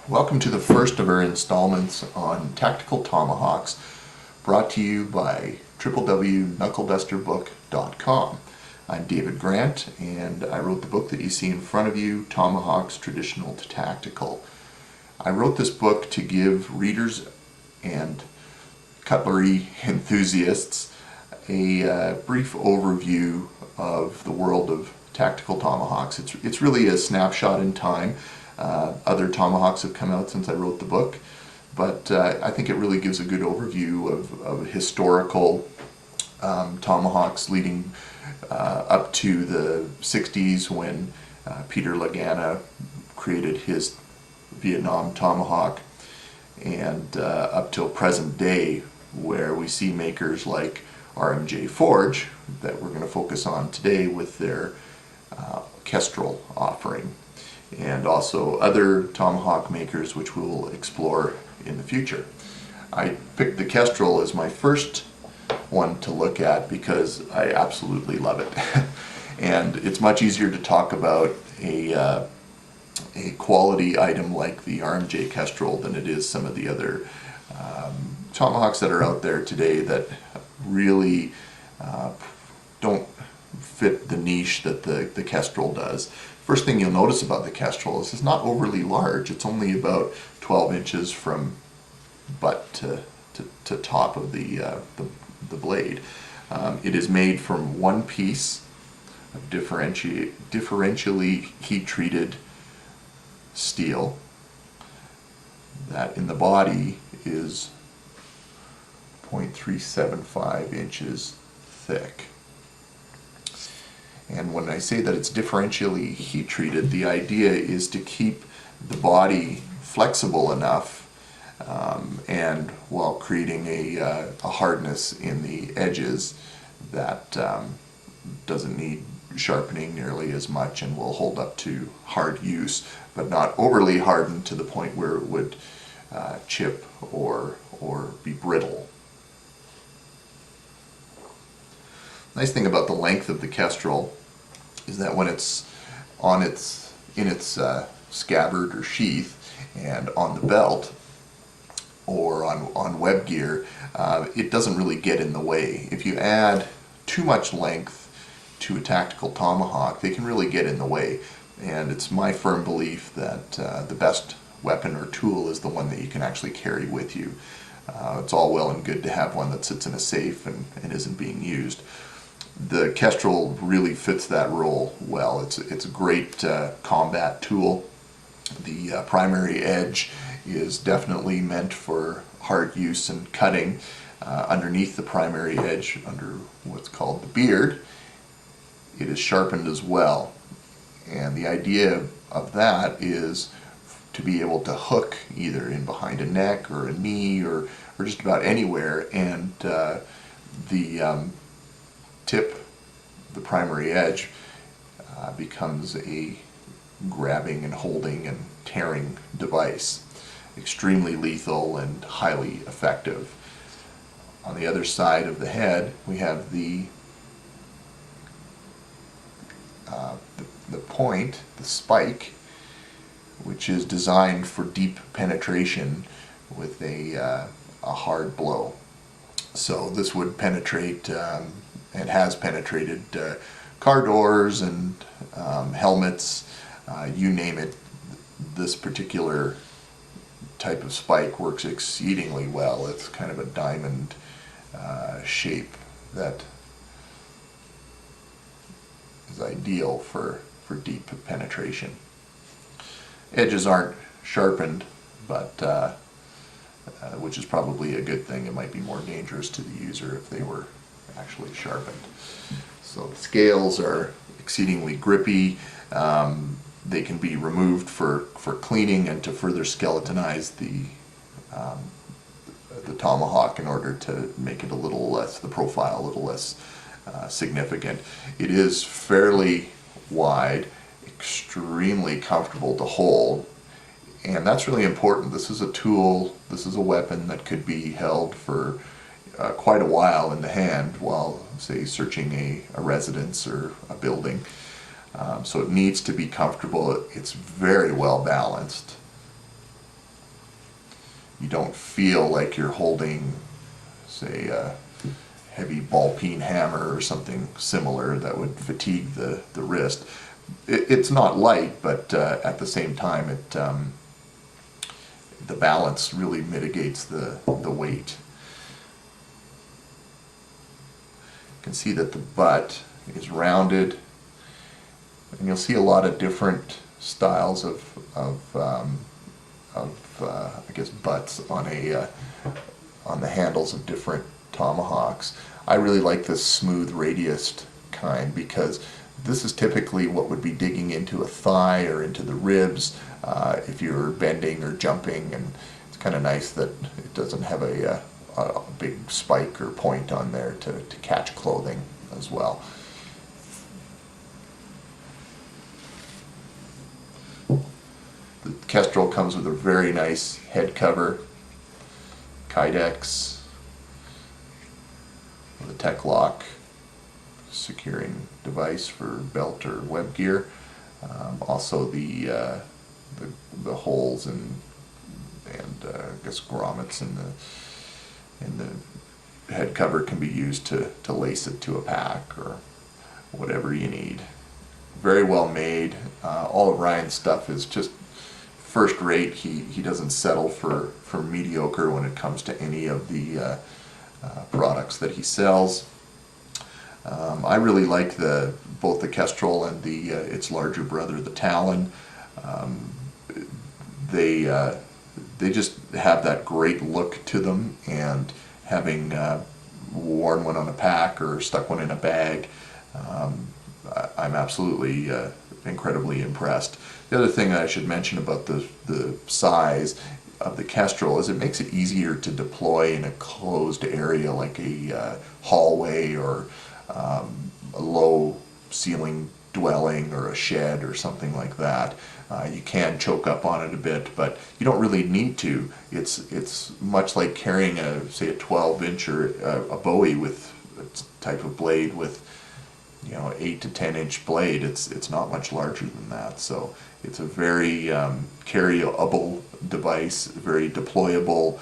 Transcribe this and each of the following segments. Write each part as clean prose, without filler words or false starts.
Welcome to the first of our installments on Tactical Tomahawks, brought to you by www.knuckledusterbook.com. I'm David Grant, and I wrote the book that you see in front of you, Tomahawks Traditional to Tactical. I wrote this book to give readers and cutlery enthusiasts a brief overview of the world of tactical tomahawks. It's really a snapshot in time. Other tomahawks have come out since I wrote the book, but I think it really gives a good overview of historical tomahawks leading up to the 60s when Peter Lagana created his Vietnam tomahawk, and up till present day, where we see makers like RMJ Forge that we're going to focus on today with their Kestral offering, and also other tomahawk makers which we'll explore in the future. I picked the Kestral as my first one to look at because I absolutely love it. And it's much easier to talk about a quality item like the RMJ Kestral than it is some of the other tomahawks that are out there today that really don't fit the niche that the Kestral does. First thing you'll notice about the Kestral is it's not overly large. It's only about 12 inches from butt to top of the blade. It is made from one piece of differentially heat-treated steel that in the body is 0.375 inches thick. And when I say that it's differentially heat treated, the idea is to keep the body flexible enough and while creating a hardness in the edges that doesn't need sharpening nearly as much and will hold up to hard use, but not overly hardened to the point where it would chip or be brittle. Nice thing about the length of the Kestral is that when it's in its scabbard or sheath and on the belt or on web gear, it doesn't really get in the way. If you add too much length to a tactical tomahawk, they can really get in the way. And it's my firm belief that the best weapon or tool is the one that you can actually carry with you. It's all well and good to have one that sits in a safe and isn't being used. The Kestral really fits that role well. It's a great combat tool. The primary edge is definitely meant for hard use and cutting. Underneath the primary edge, under what's called the beard, it is sharpened as well. And the idea of that is to be able to hook either in behind a neck or a knee or just about anywhere, and the tip, the primary edge, becomes a grabbing and holding and tearing device. Extremely lethal and highly effective. On the other side of the head, we have the point, the spike, which is designed for deep penetration with a hard blow. So this would penetrate and has penetrated car doors and helmets, you name it. This particular type of spike works exceedingly well. It's kind of a diamond shape that is ideal for deep penetration. Edges aren't sharpened, but which is probably a good thing. It might be more dangerous to the user if they were actually sharpened. So the scales are exceedingly grippy. They can be removed for cleaning and to further skeletonize the tomahawk in order to make it a little less, the profile a little less significant. It is fairly wide, extremely comfortable to hold, and that's really important. This is a tool, this is a weapon that could be held for quite a while in the hand while, say, searching a residence or a building. So it needs to be comfortable. It's very well balanced. you don't feel like you're holding, say, a heavy ball peen hammer or something similar that would fatigue the wrist. It's not light, but at the same time, the balance really mitigates the weight. You can see that the butt is rounded, and you'll see a lot of different styles of I guess butts on the handles of different Tomahawks. I really like this smooth radiused kind because this is typically what would be digging into a thigh or into the ribs if you're bending or jumping, and it's kind of nice that it doesn't have a big spike or point on there to catch clothing as well. The Kestral comes with a very nice head cover, Kydex, with a tech lock securing device for belt or web gear. Also the holes and I guess grommets in the head cover can be used to lace it to a pack or whatever you need. Very well made. All of Ryan's stuff is just first rate. He doesn't settle for mediocre when it comes to any of the products that he sells. I really like both the Kestral and its larger brother, the Talon. They just have that great look to them, and having worn one on a pack or stuck one in a bag, I'm absolutely incredibly impressed. The other thing I should mention about the size of the Kestral is it makes it easier to deploy in a closed area like a hallway or a low ceiling dwelling or a shed or something like that. You can choke up on it a bit, but you don't really need to. It's much like carrying say a 12-inch or a Bowie with a type of blade with 8 to 10-inch blade. It's not much larger than that, so it's a very carryable device, very deployable,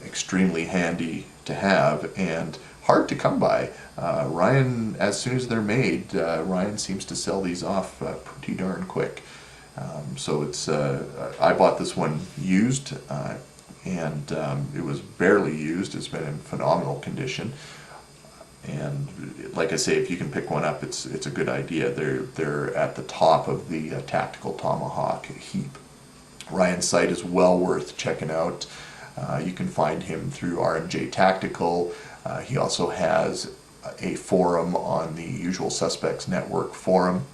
extremely handy to have, and hard to come by. Ryan, as soon as they're made, Ryan seems to sell these off pretty darn quick. So it's I bought this one used, and it was barely used. It's been in phenomenal condition. And like I say, if you can pick one up, it's a good idea. They're at the top of the tactical Tomahawk heap. Ryan's site is well worth checking out. You can find him through RMJ Tactical. He also has a forum on the Usual Suspects Network forum,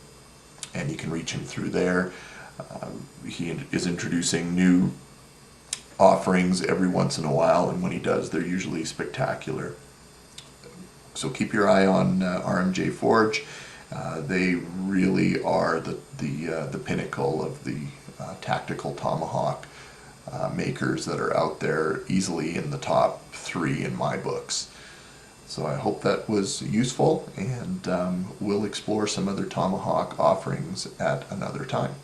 and you can reach him through there. He is introducing new offerings every once in a while, and when he does, they're usually spectacular. So keep your eye on RMJ Forge. They really are the pinnacle of the tactical Tomahawk makers that are out there, easily in the top 3 in my books. So I hope that was useful, and we'll explore some other Tomahawk offerings at another time.